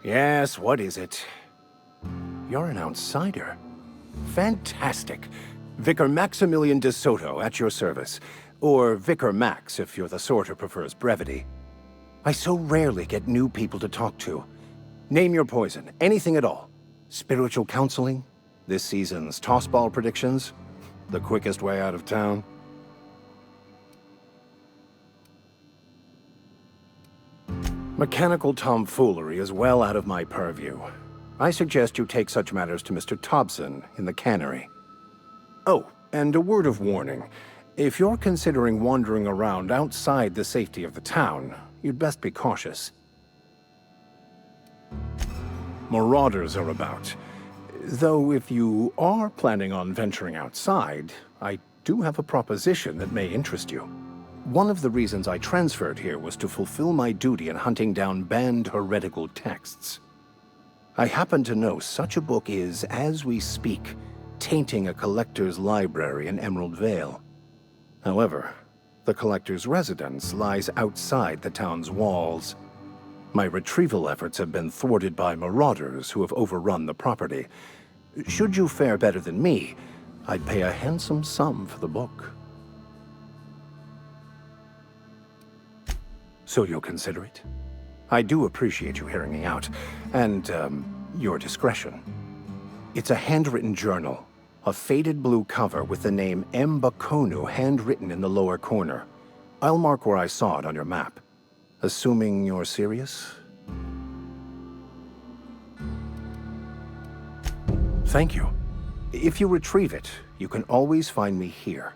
Yes, what is it? You're an outsider. Fantastic. Vicar Maximilian de Soto, at your service. Or Vicar Max, if you're the sort who prefers brevity. I so rarely get new people to talk to. Name your poison, anything at all. Spiritual counseling? This season's tossball predictions? The quickest way out of town? Mechanical tomfoolery is well out of my purview. I suggest you take such matters to Mr. Thompson in the cannery. Oh, and a word of warning. If you're considering wandering around outside the safety of the town, you'd best be cautious. Marauders are about. Though if you are planning on venturing outside, I do have a proposition that may interest you. One of the reasons I transferred here was to fulfill my duty in hunting down banned heretical texts. I happen to know such a book is, as we speak, tainting a collector's library in Emerald Vale. However, the collector's residence lies outside the town's walls. My retrieval efforts have been thwarted by marauders who have overrun the property. Should you fare better than me, I'd pay a handsome sum for the book. So you'll consider it? I do appreciate you hearing me out, and, your discretion. It's a handwritten journal, a faded blue cover with the name M. Bakonu handwritten in the lower corner. I'll mark where I saw it on your map. Assuming you're serious? Thank you. If you retrieve it, you can always find me here.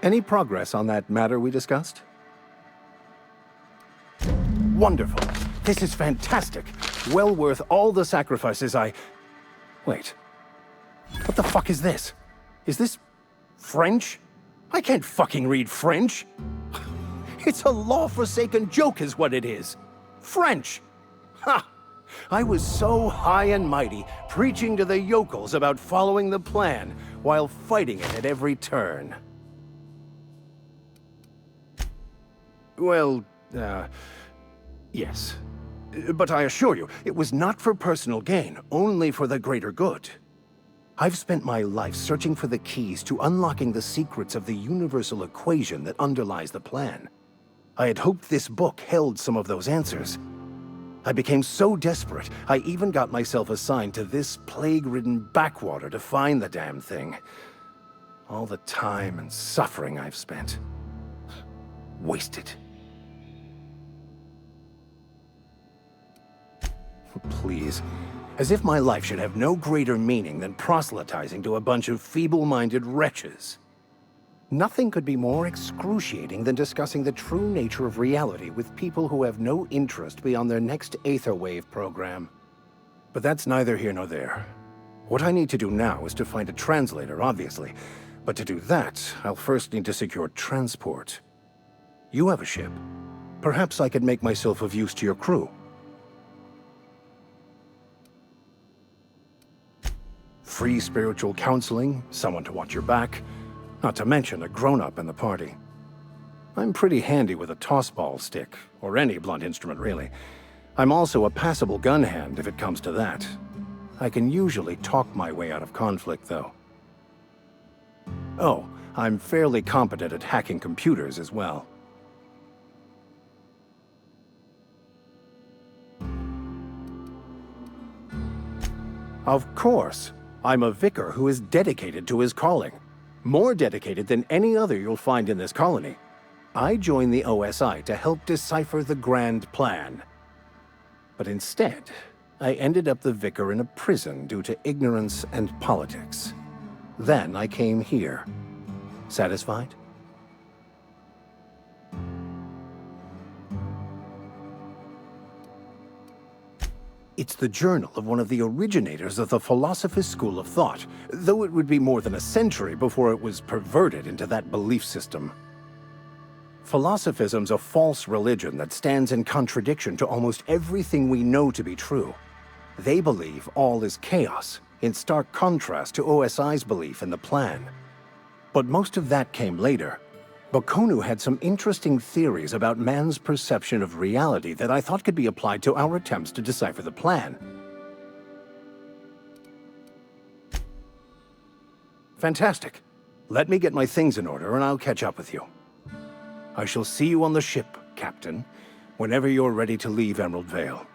Any progress on that matter we discussed? Wonderful. This is fantastic. Well worth all the sacrifices I... Wait. What the fuck is this? Is this French? I can't fucking read French. It's a law-forsaken joke is what it is. French. Ha! I was so high and mighty, preaching to the yokels about following the plan, while fighting it at every turn. Well, yes. But I assure you, it was not for personal gain, only for the greater good. I've spent my life searching for the keys to unlocking the secrets of the universal equation that underlies the plan. I had hoped this book held some of those answers. I became so desperate, I even got myself assigned to this plague-ridden backwater to find the damn thing. All the time and suffering I've spent. Wasted. Please. As if my life should have no greater meaning than proselytizing to a bunch of feeble-minded wretches. Nothing could be more excruciating than discussing the true nature of reality with people who have no interest beyond their next Aetherwave program. But that's neither here nor there. What I need to do now is to find a translator, obviously. But to do that, I'll first need to secure transport. You have a ship. Perhaps I could make myself of use to your crew. Free spiritual counseling, someone to watch your back, not to mention a grown-up in the party. I'm pretty handy with a tossball stick, or any blunt instrument really. I'm also a passable gun hand if it comes to that. I can usually talk my way out of conflict, though. Oh, I'm fairly competent at hacking computers as well. Of course. I'm a vicar who is dedicated to his calling. More dedicated than any other you'll find in this colony. I joined the OSI to help decipher the grand plan. But instead, I ended up the vicar in a prison due to ignorance and politics. Then I came here. Satisfied? It's the journal of one of the originators of the Philosopher's School of Thought, though it would be more than a century before it was perverted into that belief system. Philosophism's a false religion that stands in contradiction to almost everything we know to be true. They believe all is chaos, in stark contrast to OSI's belief in the plan. But most of that came later. Bokonu had some interesting theories about man's perception of reality that I thought could be applied to our attempts to decipher the plan. Fantastic. Let me get my things in order and I'll catch up with you. I shall see you on the ship, Captain, whenever you're ready to leave Emerald Vale.